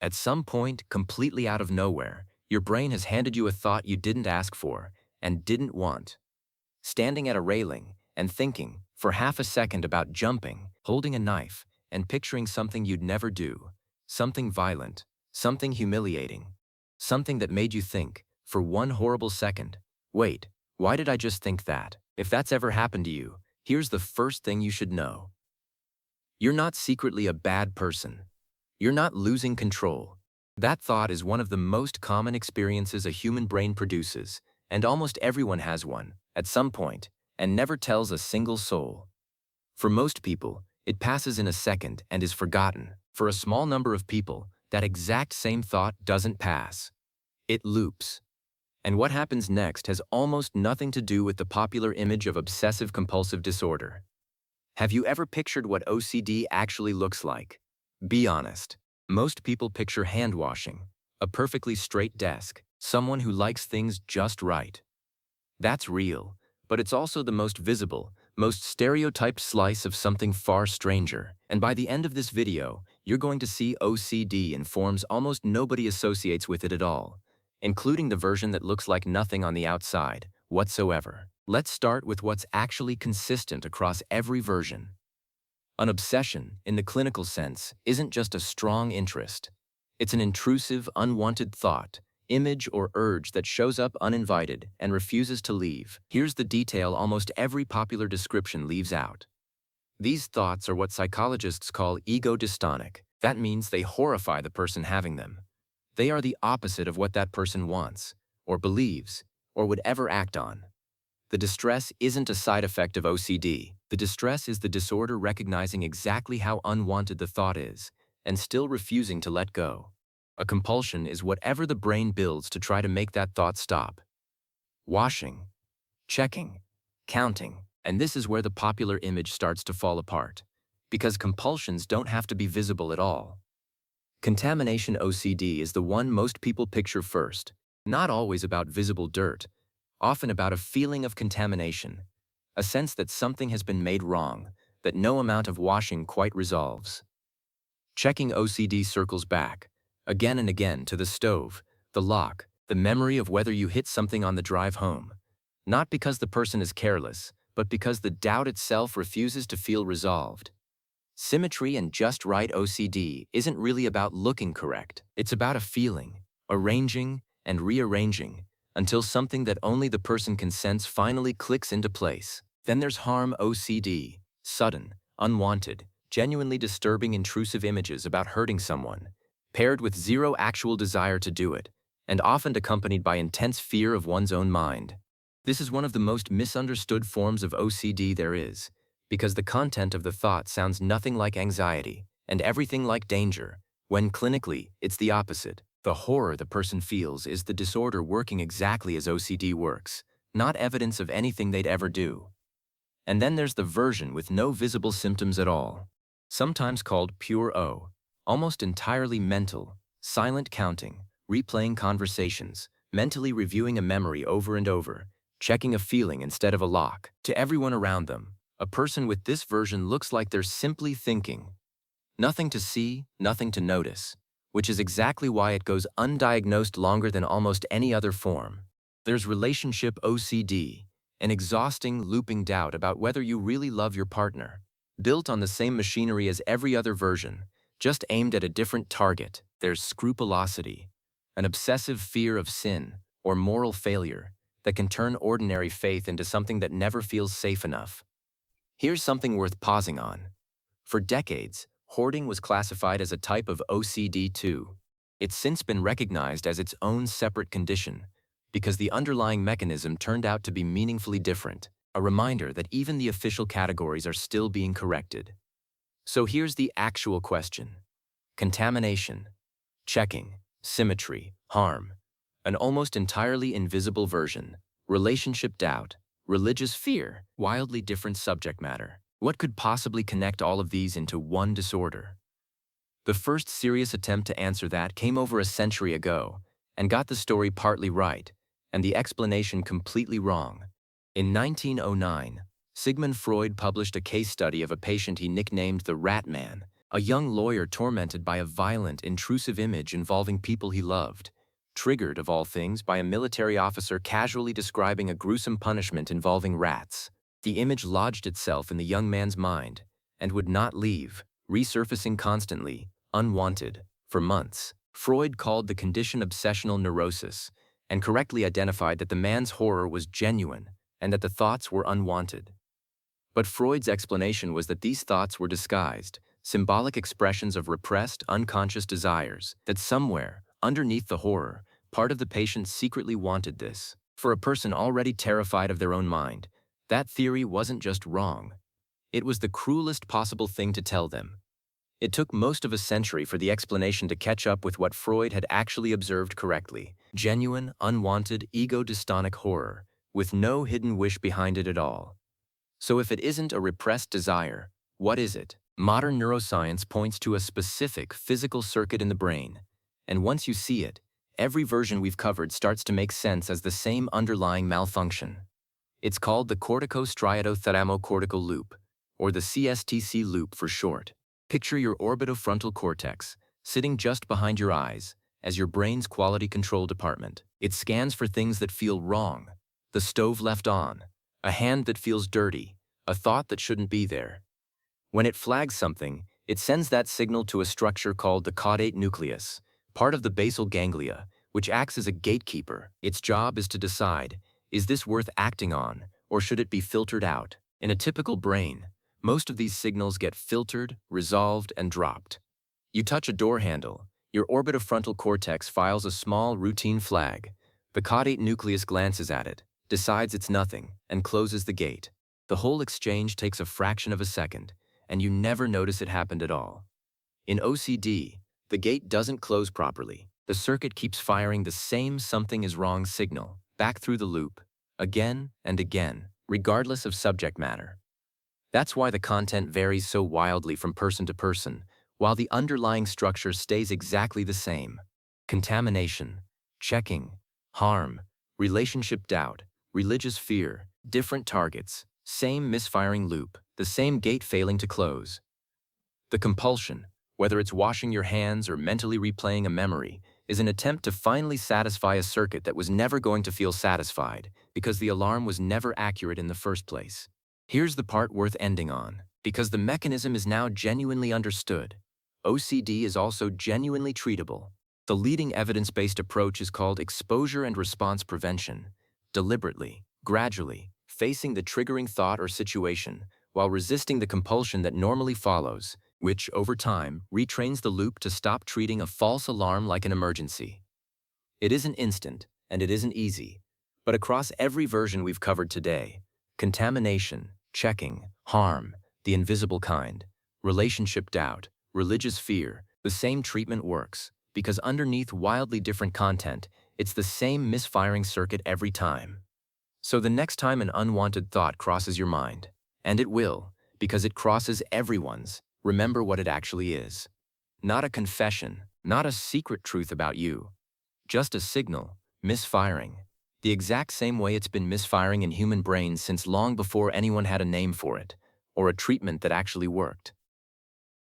At some point, completely out of nowhere, your brain has handed you a thought you didn't ask for and didn't want. Standing at a railing and thinking for half a second about jumping, holding a knife, and picturing something you'd never do, something violent, something humiliating, something that made you think, for one horrible second, wait, why did I just think that? If that's ever happened to you, here's the first thing you should know. You're not secretly a bad person. You're not losing control. That thought is one of the most common experiences a human brain produces, and almost everyone has one, at some point, and never tells a single soul. For most people, it passes in a second and is forgotten. For a small number of people, that exact same thought doesn't pass. It loops. And what happens next has almost nothing to do with the popular image of obsessive-compulsive disorder. Have you ever pictured what OCD actually looks like? Be honest. Most people picture hand washing, a perfectly straight desk, someone who likes things just right. That's real, but it's also the most visible, most stereotyped slice of something far stranger. And by the end of this video, you're going to see OCD in forms almost nobody associates with it at all, including the version that looks like nothing on the outside whatsoever. Let's start with what's actually consistent across every version. An obsession, in the clinical sense, isn't just a strong interest. It's an intrusive, unwanted thought, image, or urge that shows up uninvited and refuses to leave. Here's the detail almost every popular description leaves out. These thoughts are what psychologists call ego-dystonic. That means they horrify the person having them. They are the opposite of what that person wants, or believes, or would ever act on. The distress isn't a side effect of OCD. The distress is the disorder recognizing exactly how unwanted the thought is, and still refusing to let go. A compulsion is whatever the brain builds to try to make that thought stop. Washing, checking, counting, and this is where the popular image starts to fall apart, because compulsions don't have to be visible at all. Contamination OCD is the one most people picture first, not always about visible dirt, often about a feeling of contamination, a sense that something has been made wrong, that no amount of washing quite resolves. Checking OCD circles back, again and again, to the stove, the lock, the memory of whether you hit something on the drive home. Not because the person is careless, but because the doubt itself refuses to feel resolved. Symmetry and just right OCD isn't really about looking correct. It's about a feeling, arranging and rearranging, until something that only the person can sense finally clicks into place. Then there's harm OCD, sudden, unwanted, genuinely disturbing intrusive images about hurting someone, paired with zero actual desire to do it, and often accompanied by intense fear of one's own mind. This is one of the most misunderstood forms of OCD there is, because the content of the thought sounds nothing like anxiety and everything like danger, when clinically, it's the opposite. The horror the person feels is the disorder working exactly as OCD works, not evidence of anything they'd ever do. And then there's the version with no visible symptoms at all, sometimes called pure O, almost entirely mental, silent counting, replaying conversations, mentally reviewing a memory over and over, checking a feeling instead of a lock. To everyone around them, a person with this version looks like they're simply thinking. Nothing to see, nothing to notice, which is exactly why it goes undiagnosed longer than almost any other form. There's relationship OCD, an exhausting, looping doubt about whether you really love your partner, built on the same machinery as every other version, just aimed at a different target. There's scrupulosity, an obsessive fear of sin or moral failure that can turn ordinary faith into something that never feels safe enough. Here's something worth pausing on. For decades, hoarding was classified as a type of OCD too. It's since been recognized as its own separate condition, because the underlying mechanism turned out to be meaningfully different, a reminder that even the official categories are still being corrected. So here's the actual question. Contamination, checking, symmetry, harm, an almost entirely invisible version, relationship doubt, religious fear, wildly different subject matter. What could possibly connect all of these into one disorder? The first serious attempt to answer that came over a century ago and got the story partly right and the explanation completely wrong. In 1909, Sigmund Freud published a case study of a patient he nicknamed the Rat Man, A young lawyer tormented by a violent, intrusive image involving people he loved. Triggered, of all things, by a military officer casually describing a gruesome punishment involving rats. The image lodged itself in the young man's mind and would not leave, resurfacing constantly, unwanted, for months. Freud called the condition obsessional neurosis and correctly identified that the man's horror was genuine and that the thoughts were unwanted. But Freud's explanation was that these thoughts were disguised, symbolic expressions of repressed, unconscious desires, that somewhere, underneath the horror, part of the patient secretly wanted this. For a person already terrified of their own mind, that theory wasn't just wrong. It was the cruelest possible thing to tell them. It took most of a century for the explanation to catch up with what Freud had actually observed correctly: genuine, unwanted, ego-dystonic horror, with no hidden wish behind it at all. So if it isn't a repressed desire, what is it? Modern neuroscience points to a specific physical circuit in the brain, and once you see it, every version we've covered starts to make sense as the same underlying malfunction. It's called the corticostriatothalamocortical loop, or the CSTC loop for short. Picture your orbitofrontal cortex, sitting just behind your eyes, as your brain's quality control department. It scans for things that feel wrong: the stove left on, a hand that feels dirty, a thought that shouldn't be there. When it flags something, it sends that signal to a structure called the caudate nucleus, part of the basal ganglia, which acts as a gatekeeper. Its job is to decide, is this worth acting on, or should it be filtered out? In a typical brain, most of these signals get filtered, resolved, and dropped. You touch a door handle, your orbitofrontal cortex files a small, routine flag. The caudate nucleus glances at it, decides it's nothing, and closes the gate. The whole exchange takes a fraction of a second, and you never notice it happened at all. In OCD, the gate doesn't close properly. The circuit keeps firing the same something is wrong signal, back through the loop, again and again, regardless of subject matter. That's why the content varies so wildly from person to person, while the underlying structure stays exactly the same. Contamination, checking, harm, relationship doubt, religious fear, different targets, same misfiring loop, the same gate failing to close. The compulsion, whether it's washing your hands or mentally replaying a memory, is an attempt to finally satisfy a circuit that was never going to feel satisfied because the alarm was never accurate in the first place. Here's the part worth ending on. Because the mechanism is now genuinely understood, OCD is also genuinely treatable. The leading evidence-based approach is called exposure and response prevention. Deliberately, gradually, facing the triggering thought or situation, while resisting the compulsion that normally follows, which, over time, retrains the loop to stop treating a false alarm like an emergency. It isn't instant, and it isn't easy, but across every version we've covered today, contamination, checking, harm, the invisible kind, relationship doubt, religious fear, the same treatment works, because underneath wildly different content, it's the same misfiring circuit every time. So the next time an unwanted thought crosses your mind, and it will, because it crosses everyone's, remember what it actually is. Not a confession, not a secret truth about you. Just a signal, misfiring. The exact same way it's been misfiring in human brains since long before anyone had a name for it, or a treatment that actually worked.